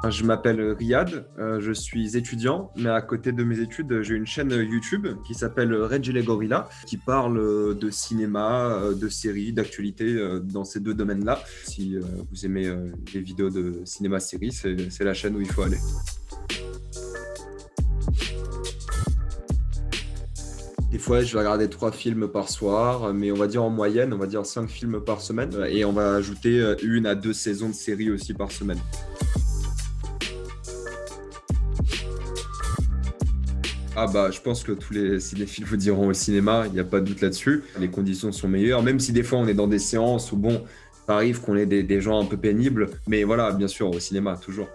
Je m'appelle Riyad, je suis étudiant, mais à côté de mes études, j'ai une chaîne YouTube qui s'appelle Red Jelly Gorilla, qui parle de cinéma, de séries, d'actualités dans ces deux domaines-là. Si vous aimez les vidéos de cinéma-séries, c'est la chaîne où il faut aller. Des fois, je vais regarder 3 films par soir, mais on va dire en moyenne, on va dire 5 films par semaine. Et on va ajouter 1 à 2 saisons de séries aussi par semaine. Ah bah, je pense que tous les cinéphiles vous diront au cinéma, il n'y a pas de doute là-dessus. Les conditions sont meilleures, même si des fois on est dans des séances où bon, ça arrive qu'on ait des gens un peu pénibles. Mais voilà, bien sûr, au cinéma, toujours.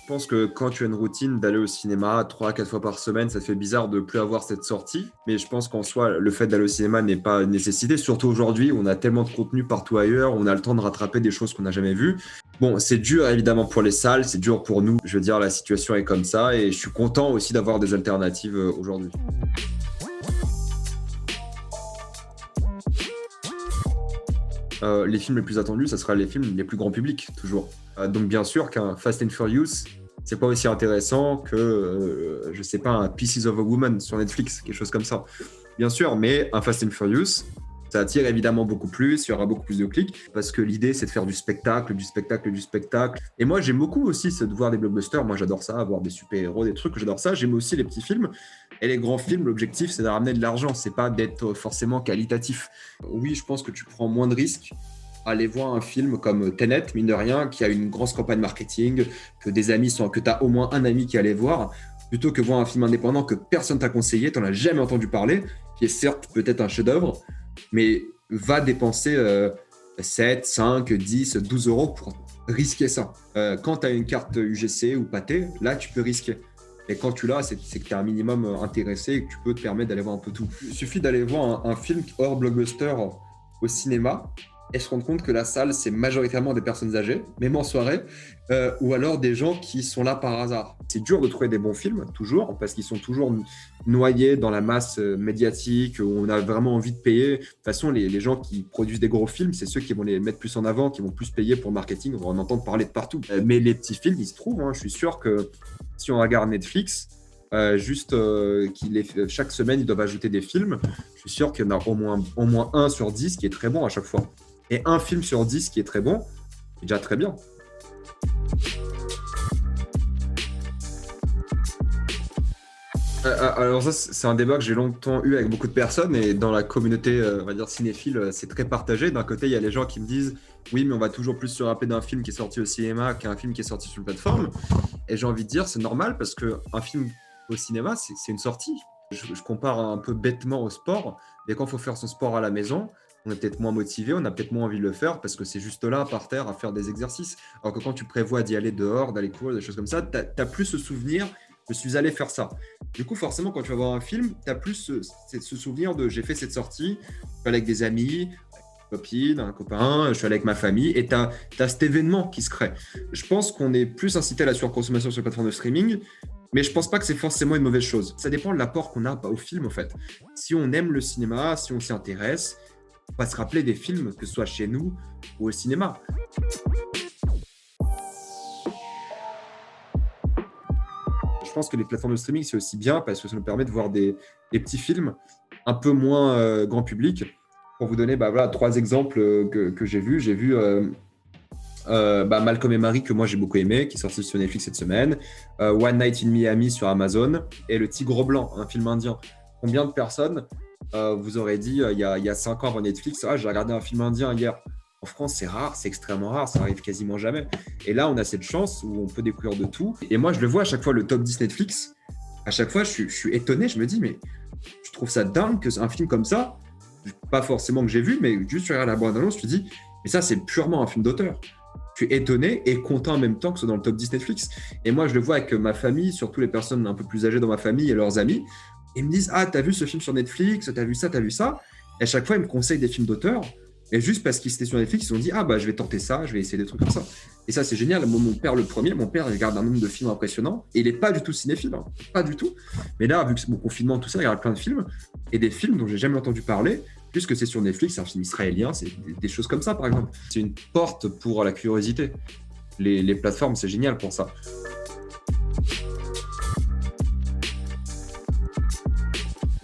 Je pense que quand tu as une routine d'aller au cinéma 3 à 4 fois par semaine, ça te fait bizarre de plus avoir cette sortie. Mais je pense qu'en soi, le fait d'aller au cinéma n'est pas une nécessité. Surtout aujourd'hui, on a tellement de contenu partout ailleurs, on a le temps de rattraper des choses qu'on n'a jamais vues. Bon, c'est dur évidemment pour les salles, c'est dur pour nous. Je veux dire, la situation est comme ça et je suis content aussi d'avoir des alternatives aujourd'hui. Les films les plus attendus, ça sera les films les plus grand public, toujours. Donc bien sûr qu'un Fast and Furious, c'est pas aussi intéressant que, je sais pas, un Pieces of a Woman sur Netflix, quelque chose comme ça. Bien sûr, mais un Fast and Furious, ça attire évidemment beaucoup plus, il y aura beaucoup plus de clics, parce que l'idée, c'est de faire du spectacle, du spectacle, du spectacle. Et moi, j'aime beaucoup aussi de voir des blockbusters. Moi, j'adore ça, voir des super-héros, des trucs, j'adore ça. J'aime aussi les petits films. Et les grands films, l'objectif, c'est de ramener de l'argent, c'est pas d'être forcément qualitatif. Oui, je pense que tu prends moins de risques à aller voir un film comme Tenet, mine de rien, qui a une grosse campagne marketing, que tu as au moins un ami qui allait voir, plutôt que voir un film indépendant que personne t'a conseillé, tu n'en as jamais entendu parler, qui est certes peut-être un chef-d'œuvre, mais va dépenser 7, 5, 10, 12 euros pour risquer ça. Quand tu as une carte UGC ou Pathé, là, tu peux risquer. Et quand tu l'as, c'est que tu es un minimum intéressé et que tu peux te permettre d'aller voir un peu tout. Il suffit d'aller voir un film hors blockbuster au cinéma et se rendre compte que la salle, c'est majoritairement des personnes âgées, même en soirée, ou alors des gens qui sont là par hasard. C'est dur de trouver des bons films, toujours, parce qu'ils sont toujours noyés dans la masse médiatique, où on a vraiment envie de payer. De toute façon, les gens qui produisent des gros films, c'est ceux qui vont les mettre plus en avant, qui vont plus payer pour le marketing, on va en entendre parler de partout. Mais les petits films, ils se trouvent, hein. Je suis sûr que si on regarde Netflix, chaque semaine, ils doivent ajouter des films. Je suis sûr qu'il y en a au moins 1 sur 10 qui est très bon à chaque fois. Et un film sur 10 qui est très bon, c'est déjà très bien. Alors ça, c'est un débat que j'ai longtemps eu avec beaucoup de personnes et dans la communauté, on va dire cinéphile, c'est très partagé. D'un côté, il y a les gens qui me disent « Oui, mais on va toujours plus se rappeler d'un film qui est sorti au cinéma qu'un film qui est sorti sur une plateforme. » Et j'ai envie de dire, c'est normal parce qu'un film au cinéma, c'est une sortie. Je compare un peu bêtement au sport, mais quand il faut faire son sport à la maison, on est peut-être moins motivé, on a peut-être moins envie de le faire parce que c'est juste là, par terre, à faire des exercices. Alors que quand tu prévois d'y aller dehors, d'aller courir, des choses comme ça, tu n'as plus ce souvenir « je suis allé faire ça ». Du coup, forcément, quand tu vas voir un film, tu as plus ce souvenir de « j'ai fait cette sortie, je suis allé avec des amis, une copine, un copain, je suis allé avec ma famille » et tu as cet événement qui se crée. Je pense qu'on est plus incité à la surconsommation sur les plateformes de streaming, mais je pense pas que c'est forcément une mauvaise chose. Ça dépend de l'apport qu'on a au film, en fait. Si on aime le cinéma, si on s'y intéresse, on va se rappeler des films, que ce soit chez nous ou au cinéma. Je pense que les plateformes de streaming, c'est aussi bien parce que ça nous permet de voir des petits films un peu moins grand public. Pour vous donner 3 exemples que j'ai vus. J'ai vu Malcolm et Marie, que moi j'ai beaucoup aimé, qui est sorti sur Netflix cette semaine. One Night in Miami sur Amazon. Et Le Tigre Blanc, un film indien. Combien de personnes vous aurez dit il y a 5 ans avant Netflix, j'ai regardé un film indien hier. En France, c'est rare, c'est extrêmement rare, ça arrive quasiment jamais. Et là, on a cette chance où on peut découvrir de tout. Et moi, je le vois à chaque fois, le top 10 Netflix. À chaque fois, je suis étonné, je me dis, mais je trouve ça dingue qu'un film comme ça, pas forcément que j'ai vu, mais juste tu regardes la bande-annonce, tu te dis, mais ça, c'est purement un film d'auteur. Je suis étonné et content en même temps que ce soit dans le top 10 Netflix. Et moi, je le vois avec ma famille, surtout les personnes un peu plus âgées dans ma famille et leurs amis. Ils me disent « Ah, t'as vu ce film sur Netflix, t'as vu ça, t'as vu ça ?» Et à chaque fois, ils me conseillent des films d'auteur. Et juste parce qu'ils étaient sur Netflix, ils se sont dit « Ah, je vais tenter ça, je vais essayer des trucs comme ça. » Et ça, c'est génial. Mon père, le premier, il regarde un nombre de films impressionnant. Et il n'est pas du tout cinéphile, pas du tout. Mais là, vu que c'est mon confinement, tout ça, il regarde plein de films. Et des films dont j'ai jamais entendu parler. Puisque c'est sur Netflix, c'est un film israélien, c'est des choses comme ça, par exemple. C'est une porte pour la curiosité. Les plateformes, c'est génial pour ça.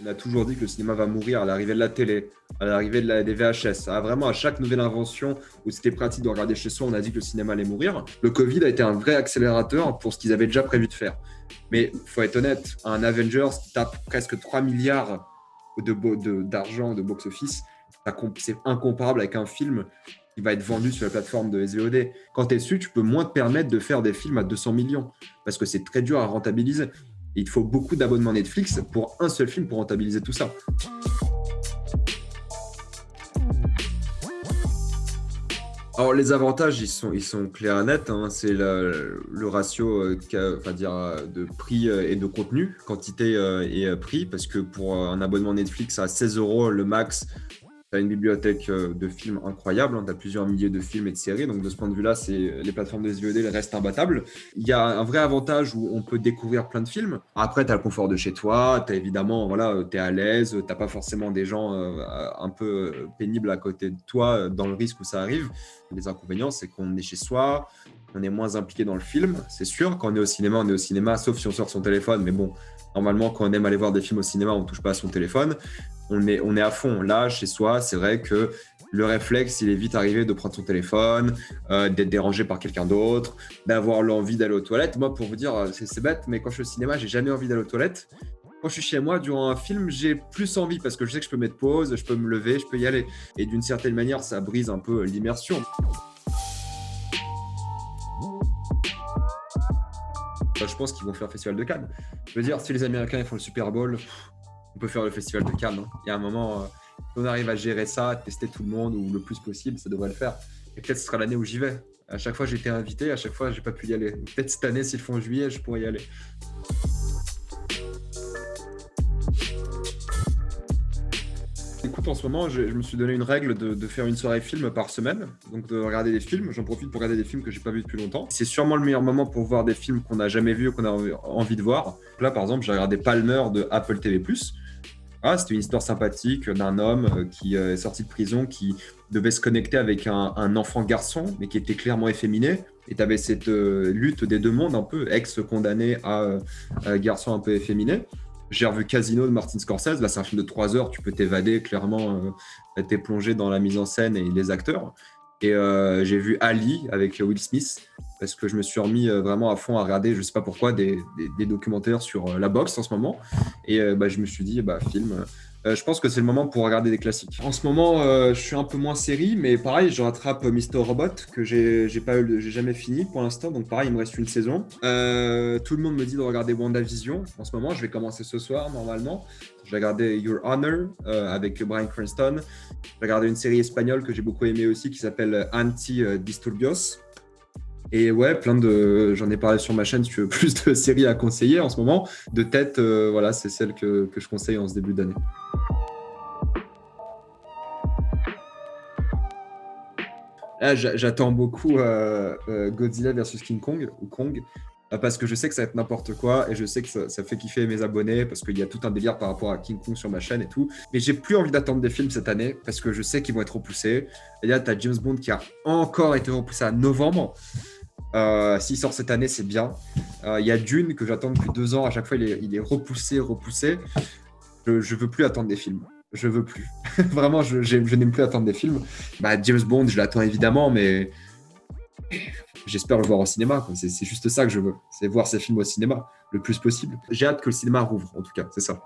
On a toujours dit que le cinéma va mourir à l'arrivée de la télé, à l'arrivée des VHS. Vraiment, à chaque nouvelle invention où c'était pratique de regarder chez soi, on a dit que le cinéma allait mourir. Le Covid a été un vrai accélérateur pour ce qu'ils avaient déjà prévu de faire. Mais il faut être honnête, un Avengers qui tape presque 3 milliards d'argent de box-office, c'est incomparable avec un film qui va être vendu sur la plateforme de SVOD. Quand tu es dessus, tu peux moins te permettre de faire des films à 200 millions parce que c'est très dur à rentabiliser. Et il faut beaucoup d'abonnements Netflix pour un seul film pour rentabiliser tout ça. Alors les avantages, ils sont clairs et nets, hein. C'est le ratio de prix et de contenu, quantité et prix, parce que pour un abonnement Netflix à 16 € le max, tu as une bibliothèque de films incroyable, hein. Tu as plusieurs milliers de films et de séries, donc de ce point de vue-là, les plateformes de SVOD restent imbattables. Il y a un vrai avantage où on peut découvrir plein de films. Après, tu as le confort de chez toi, tu as évidemment, tu es à l'aise, tu n'as pas forcément des gens un peu pénibles à côté de toi dans le risque où ça arrive. Les inconvénients, c'est qu'on est chez soi, on est moins impliqué dans le film, c'est sûr. Quand on est au cinéma, sauf si on sort son téléphone, mais bon, normalement, quand on aime aller voir des films au cinéma, on ne touche pas à son téléphone. On est à fond. Là, chez soi, c'est vrai que le réflexe, il est vite arrivé de prendre son téléphone, d'être dérangé par quelqu'un d'autre, d'avoir l'envie d'aller aux toilettes. Moi, pour vous dire, c'est bête, mais quand je suis au cinéma, j'ai jamais envie d'aller aux toilettes. Quand je suis chez moi, durant un film, j'ai plus envie parce que je sais que je peux mettre pause, je peux me lever, je peux y aller. Et d'une certaine manière, ça brise un peu l'immersion. Je pense qu'ils vont faire le Festival de Cannes. Je veux dire, si les Américains ils font le Super Bowl, on peut faire le Festival de Cannes, hein. Il y a un moment, si on arrive à gérer ça, tester tout le monde ou le plus possible, ça devrait le faire. Et peut-être ce sera l'année où j'y vais. À chaque fois, j'ai été invité, à chaque fois, j'ai pas pu y aller. Peut-être cette année, s'ils le font en juillet, je pourrais y aller. Écoute, en ce moment, je me suis donné une règle de faire une soirée film par semaine, donc de regarder des films. J'en profite pour regarder des films que j'ai pas vus depuis longtemps. C'est sûrement le meilleur moment pour voir des films qu'on n'a jamais vus, qu'on a envie de voir. Là, par exemple, j'ai regardé Palmer de Apple TV+. Ah, c'était une histoire sympathique d'un homme qui est sorti de prison, qui devait se connecter avec un enfant garçon, mais qui était clairement efféminé. Et tu avais cette lutte des deux mondes, un peu ex-condamné à garçon un peu efféminé. J'ai revu Casino de Martin Scorsese. Là, c'est un film de 3 heures. Tu peux t'évader, clairement. T'es plongé dans la mise en scène et les acteurs. Et j'ai vu Ali avec Will Smith parce que je me suis remis vraiment à fond à regarder, je sais pas pourquoi, des documentaires sur la boxe en ce moment. Et je me suis dit, film. Je pense que c'est le moment pour regarder des classiques. En ce moment, je suis un peu moins série, mais pareil, je rattrape Mr. Robot que j'ai jamais fini pour l'instant. Donc pareil, il me reste une saison. Tout le monde me dit de regarder WandaVision. En ce moment, je vais commencer ce soir normalement. Je vais regarder Your Honor avec Bryan Cranston. Je vais regarder une série espagnole que j'ai beaucoup aimée aussi qui s'appelle Anti-Disturbios. Et ouais, j'en ai parlé sur ma chaîne, si tu veux plus de séries à conseiller en ce moment. De tête, voilà, c'est celle que je conseille en ce début d'année. Là, j'attends beaucoup Godzilla versus King Kong, ou Kong, parce que je sais que ça va être n'importe quoi, et je sais que ça fait kiffer mes abonnés, parce qu'il y a tout un délire par rapport à King Kong sur ma chaîne et tout. Mais j'ai plus envie d'attendre des films cette année, parce que je sais qu'ils vont être repoussés. Et là, tu as James Bond qui a encore été repoussé à novembre. S'il sort cette année, c'est bien. Il y a Dune que j'attends depuis 2 ans. À chaque fois, il est repoussé. Je veux plus attendre des films. Je veux plus. Vraiment, je n'aime plus attendre des films. James Bond, je l'attends évidemment, mais j'espère le voir au cinéma, quoi. C'est juste ça que je veux. C'est voir ces films au cinéma le plus possible. J'ai hâte que le cinéma rouvre, en tout cas. C'est ça.